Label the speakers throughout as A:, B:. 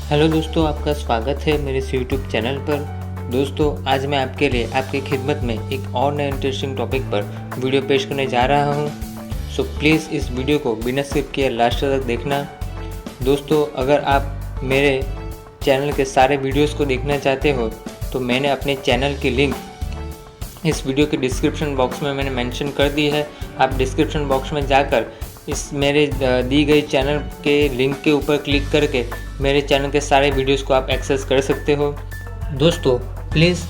A: Hello दोस्तों, आपका स्वागत है मेरे इस यूट्यूब चैनल पर। दोस्तों, आज मैं आपके लिए आपकी खिदमत में एक और नए इंटरेस्टिंग टॉपिक पर वीडियो पेश करने जा रहा हूं। सो प्लीज़ इस वीडियो को बिना स्किप किए लास्ट तक देखना। दोस्तों, अगर आप मेरे चैनल के सारे वीडियोस को देखना चाहते हो तो मैंने अपने चैनल की लिंक इस वीडियो के डिस्क्रिप्शन बॉक्स में मैंने मेंशन कर दी है। आप डिस्क्रिप्शन बॉक्स में जाकर इस मेरे दी गई चैनल के लिंक के ऊपर क्लिक करके मेरे चैनल के सारे वीडियोस को आप एक्सेस कर सकते हो। दोस्तों, प्लीज़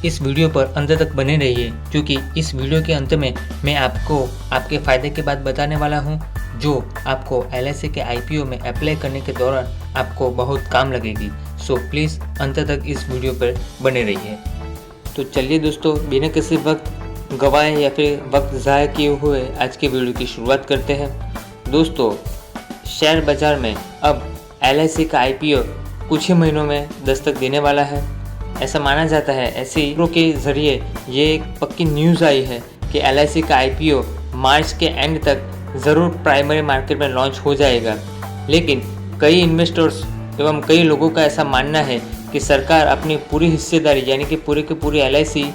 A: इस वीडियो पर अंत तक बने रहिए, क्योंकि इस वीडियो के अंत में मैं आपको आपके फ़ायदे की बात बताने वाला हूं, जो आपको LIC के IPO में अप्लाई करने के दौरान आपको बहुत काम लगेगी। सो प्लीज़ अंत तक इस वीडियो पर बने रहिए। तो चलिए दोस्तों, बिना किसी वक्त गवाए या फिर वक्त ज़ाया किए हुए आज के वीडियो की शुरुआत करते हैं। दोस्तों, शेयर बाज़ार में अब LIC का IPO कुछ ही महीनों में दस्तक देने वाला है। ऐसा माना जाता है, ऐसी खबरों के ज़रिए ये एक पक्की न्यूज़ आई है कि LIC का IPO मार्च के एंड तक ज़रूर प्राइमरी मार्केट में लॉन्च हो जाएगा। लेकिन कई इन्वेस्टर्स एवं कई लोगों का ऐसा मानना है कि सरकार अपनी पूरी हिस्सेदारी यानी कि पूरी की पूरी LIC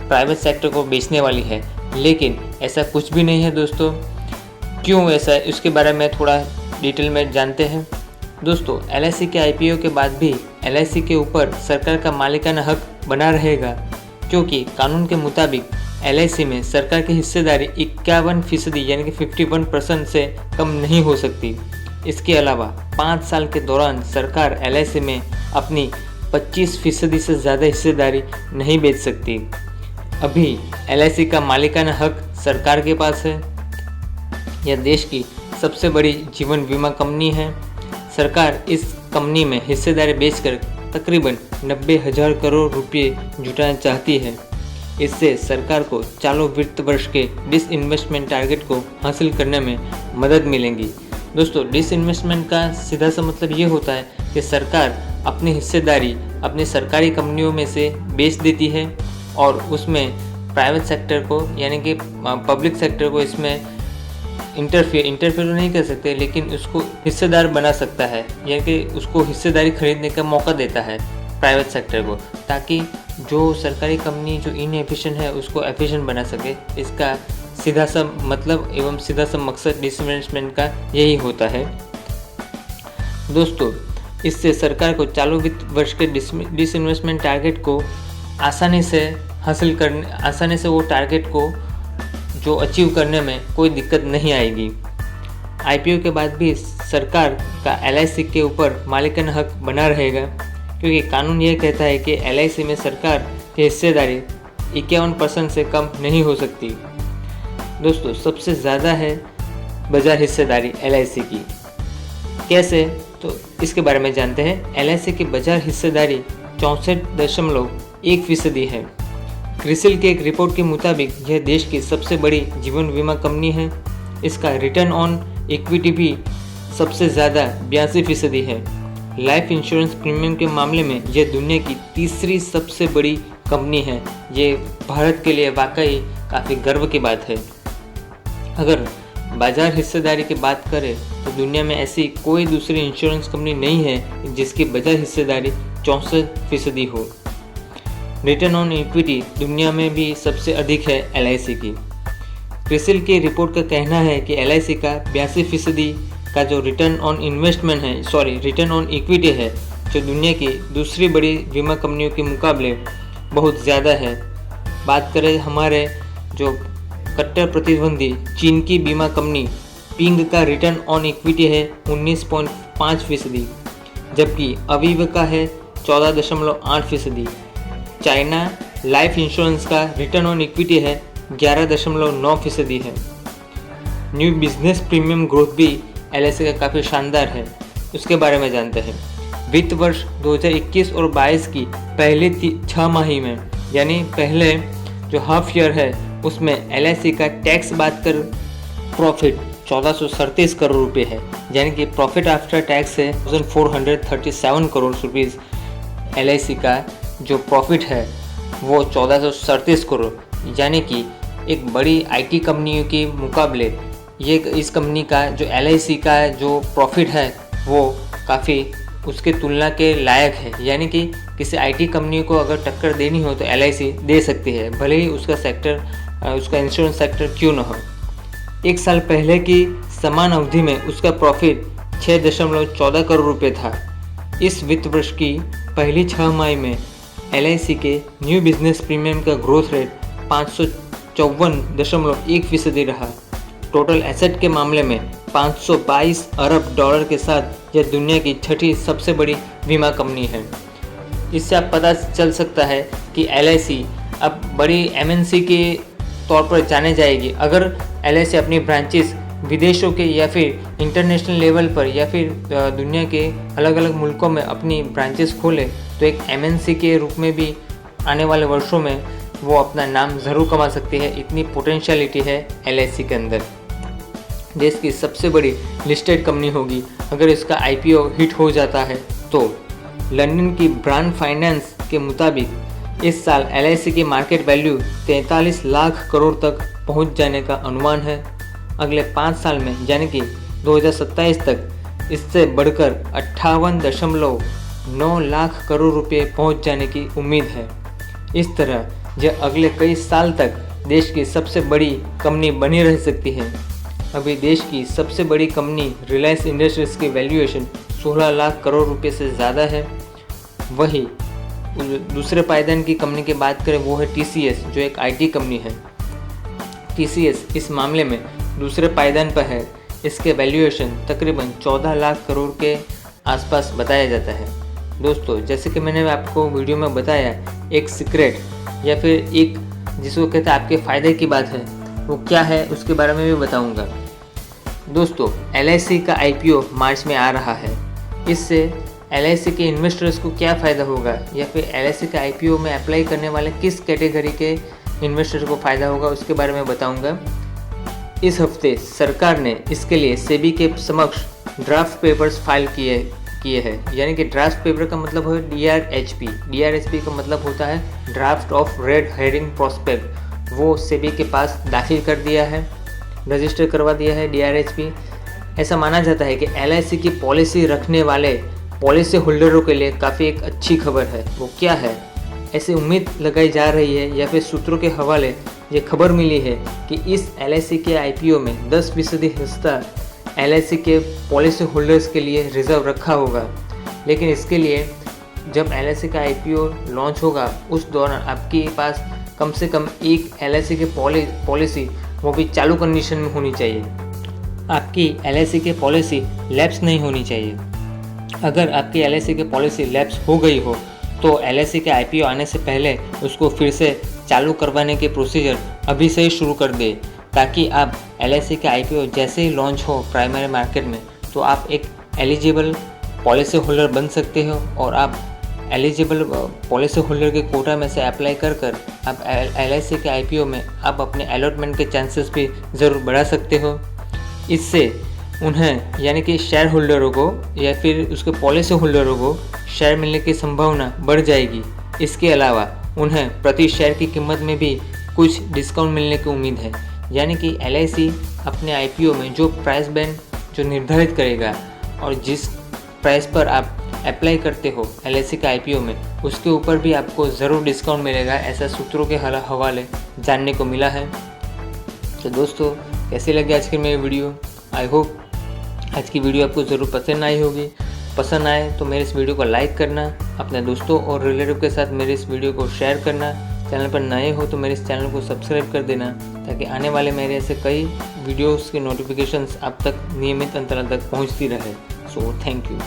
A: प्राइवेट सेक्टर को बेचने वाली है। लेकिन ऐसा कुछ भी नहीं है दोस्तों। क्यों ऐसा है, उसके बारे में थोड़ा डिटेल में जानते हैं। दोस्तों, LIC के IPO के बाद भी LIC के ऊपर सरकार का मालिकाना हक बना रहेगा, क्योंकि कानून के मुताबिक LIC में सरकार की हिस्सेदारी 51% यानी कि 51% से कम नहीं हो सकती। इसके अलावा 5 साल के दौरान सरकार LIC में अपनी 25% से ज़्यादा हिस्सेदारी नहीं बेच सकती। अभी LIC का मालिकाना हक सरकार के पास है। यह देश की सबसे बड़ी जीवन बीमा कंपनी है। सरकार इस कंपनी में हिस्सेदारी बेचकर तकरीबन 90,000 करोड़ रुपये जुटाना चाहती है। इससे सरकार को चालू वित्त वर्ष के डिसइन्वेस्टमेंट टारगेट को हासिल करने में मदद मिलेगी। दोस्तों, डिसइन्वेस्टमेंट का सीधा सा मतलब ये होता है कि सरकार अपनी हिस्सेदारी अपनी सरकारी कंपनियों में से बेच देती है और उसमें प्राइवेट सेक्टर को यानी कि पब्लिक सेक्टर को इसमें इंटरफेयर नहीं कर सकते, लेकिन उसको हिस्सेदार बना सकता है, यानी कि उसको हिस्सेदारी खरीदने का मौका देता है प्राइवेट सेक्टर को, ताकि जो सरकारी कंपनी जो इनएफिशिएंट है उसको एफिशिएंट बना सके। इसका सीधा सा मतलब एवं सीधा सा मकसद डिसइन्वेस्टमेंट का यही होता है। दोस्तों, इससे सरकार को चालू वित्त वर्ष के डिसइन्वेस्टमेंट टारगेट को आसानी से वो टारगेट को जो अचीव करने में कोई दिक्कत नहीं आएगी। IPO के बाद भी सरकार का LIC के ऊपर मालिकाना हक बना रहेगा, क्योंकि कानून यह कहता है कि LIC में सरकार की हिस्सेदारी 51% से कम नहीं हो सकती। दोस्तों, सबसे ज़्यादा है बाजार हिस्सेदारी LIC की। कैसे, तो इसके बारे में जानते हैं। LIC की बाजार हिस्सेदारी 64.1% है। क्रिसिल के एक रिपोर्ट के मुताबिक यह देश की सबसे बड़ी जीवन बीमा कंपनी है। इसका रिटर्न ऑन इक्विटी भी सबसे ज़्यादा 82% है। लाइफ इंश्योरेंस प्रीमियम के मामले में यह दुनिया की तीसरी सबसे बड़ी कंपनी है। ये भारत के लिए वाकई काफ़ी गर्व की बात है। अगर बाजार हिस्सेदारी की बात करें तो दुनिया में ऐसी कोई दूसरी इंश्योरेंस कंपनी नहीं है जिसकी बाजार हिस्सेदारी 64% हो। रिटर्न ऑन इक्विटी दुनिया में भी सबसे अधिक है LIC की। क्रिसिल की रिपोर्ट का कहना है कि LIC का 82% का जो रिटर्न ऑन इक्विटी है, जो दुनिया की दूसरी बड़ी बीमा कंपनियों के मुकाबले बहुत ज़्यादा है। बात करें हमारे जो कट्टर प्रतिद्वंदी चीन की बीमा कंपनी पिंग का रिटर्न ऑन इक्विटी है 19.5%, जबकि अवीव का है 14.8%। चाइना लाइफ इंश्योरेंस का रिटर्न ऑन इक्विटी है 11.9% है। न्यू बिजनेस प्रीमियम ग्रोथ भी LIC का काफ़ी शानदार है। उसके बारे में जानते हैं। वित्त वर्ष 2021 और 22 की पहले 6 माही में, यानी पहले जो हाफ ईयर है, उसमें LIC का टैक्स बात कर प्रॉफिट 1437 करोड़ रुपये है, यानी कि प्रॉफिट आफ्टर टैक्स है 1437 करोड़ रुपीज़। LIC का जो प्रॉफिट है वो 1437 करोड़, यानी कि एक बड़ी IT कंपनियों के मुकाबले इस कंपनी का जो LIC का जो प्रॉफिट है वो काफ़ी उसके तुलना के लायक है, यानी कि किसी आईटी कंपनी को अगर टक्कर देनी हो तो एलआईसी दे सकती है, भले ही उसका इंश्योरेंस सेक्टर क्यों न हो। 1 साल पहले की समान अवधि में उसका प्रॉफिट 6.14 करोड़ रुपये था। इस वित्त वर्ष की पहली 6 माह में एलआईसी के न्यू बिजनेस प्रीमियम का ग्रोथ रेट 554.1% रहा। टोटल एसेट के मामले में 522 अरब डॉलर के साथ यह दुनिया की 6ठी सबसे बड़ी बीमा कंपनी है। इससे आप पता चल सकता है कि एलआईसी अब बड़ी एमएनसी के तौर पर जाने जाएगी। अगर एलआईसी अपनी ब्रांचेस विदेशों के या फिर इंटरनेशनल लेवल पर या फिर दुनिया के अलग अलग मुल्कों में अपनी ब्रांचेस खोले तो एक एमएनसी के रूप में भी आने वाले वर्षों में वो अपना नाम ज़रूर कमा सकती है। इतनी पोटेंशियलिटी है एलआईसी के अंदर। देश की सबसे बड़ी लिस्टेड कंपनी होगी अगर इसका आईपीओ हिट हो जाता है तो। लंदन की ब्रांड फाइनेंस के मुताबिक इस साल एलआईसी की मार्केट वैल्यू 43 लाख करोड़ तक पहुंच जाने का अनुमान है। अगले 5 साल में यानी कि 2027 तक इससे बढ़कर 58.9 लाख करोड़ रुपए पहुंच जाने की उम्मीद है। इस तरह यह अगले कई साल तक देश की सबसे बड़ी कंपनी बनी रह सकती है। अभी देश की सबसे बड़ी कंपनी रिलायंस इंडस्ट्रीज की वैल्यूएशन 16 लाख करोड़ रुपए से ज़्यादा है। वही दूसरे पायदान की कंपनी की बात करें वो है टीसीएस, जो एक आईटी कंपनी है। टीसीएस इस मामले में दूसरे पायदान पर है। इसके वैल्यूएशन तकरीबन 14 लाख करोड़ के आसपास बताया जाता है। दोस्तों, जैसे कि मैंने आपको वीडियो में बताया, एक सीक्रेट या फिर एक जिसको कहते हैं आपके फ़ायदे की बात है, वो क्या है उसके बारे में भी बताऊंगा। दोस्तों, एलआईसी का आईपीओ मार्च में आ रहा है। इससे एलआईसी के इन्वेस्टर्स को क्या फ़ायदा होगा या फिर एलआईसी के आईपीओ में अप्लाई करने वाले किस कैटेगरी के इन्वेस्टर को फ़ायदा होगा उसके बारे में बताऊंगा। इस हफ्ते सरकार ने इसके लिए सेबी के समक्ष ड्राफ्ट पेपर्स फाइल किए हैं। यानी कि ड्राफ्ट पेपर का मतलब है डीआरएचपी का मतलब होता है draft of red herring prospect. वो सेबी के पास दाखिल कर दिया है, रजिस्टर करवा दिया है डीआरएचपी। ऐसा माना जाता है कि एलआईसी की पॉलिसी रखने वाले पॉलिसी होल्डरों के लिए काफ़ी एक अच्छी खबर है। वो क्या है, ऐसी उम्मीद लगाई जा रही है या फिर सूत्रों के हवाले ये खबर मिली है कि इस एलआईसी के आईपीओ में 10% हिस्सा एलआईसी के पॉलिसी होल्डर्स के लिए रिजर्व रखा होगा। लेकिन इसके लिए जब एलआईसी का आईपीओ लॉन्च होगा उस दौरान आपके पास कम से कम एक एलआईसी की पॉलिसी वो भी चालू कंडीशन में होनी चाहिए। आपकी एलआईसी की पॉलिसी लैप्स नहीं होनी चाहिए। अगर आपकी एलआईसी की पॉलिसी लैप्स हो गई हो तो एलआईसी के आईपीओ आने से पहले उसको फिर से चालू करवाने के प्रोसीजर अभी से ही शुरू कर दे, ताकि आप एलआईसी के आईपीओ जैसे ही लॉन्च हो प्राइमरी मार्केट में तो आप एक एलिजिबल पॉलिसी होल्डर बन सकते हो और आप एलिजिबल पॉलिसी होल्डर के कोटा में से अप्लाई कर आप एलआईसी के आईपीओ में आप अपने अलॉटमेंट के चांसेस भी ज़रूर बढ़ा सकते हो। इससे उन्हें यानी कि शेयर होल्डरों को या फिर उसके पॉलिसी होल्डरों को शेयर मिलने की संभावना बढ़ जाएगी। इसके अलावा उन्हें प्रति शेयर की कीमत में भी कुछ डिस्काउंट मिलने की उम्मीद है। यानी कि एलआईसी अपने आईपीओ में जो प्राइस बैंड जो निर्धारित करेगा और जिस प्राइस पर आप अप्लाई करते हो एलआईसी के आईपीओ में उसके ऊपर भी आपको ज़रूर डिस्काउंट मिलेगा, ऐसा सूत्रों के हवाले जानने को मिला है। तो दोस्तों, कैसी लगी आज की मेरी वीडियो? आई होप आज की वीडियो आपको ज़रूर पसंद आई होगी। पसंद आए तो मेरे इस वीडियो को लाइक करना, अपने दोस्तों और रिलेटिव के साथ मेरे इस वीडियो को शेयर करना। चैनल पर नए हो तो मेरे इस चैनल को सब्सक्राइब कर देना, ताकि आने वाले मेरे ऐसे कई वीडियोस के नोटिफिकेशंस आप तक नियमित अंतराल तक पहुंचती रहे। So thank you.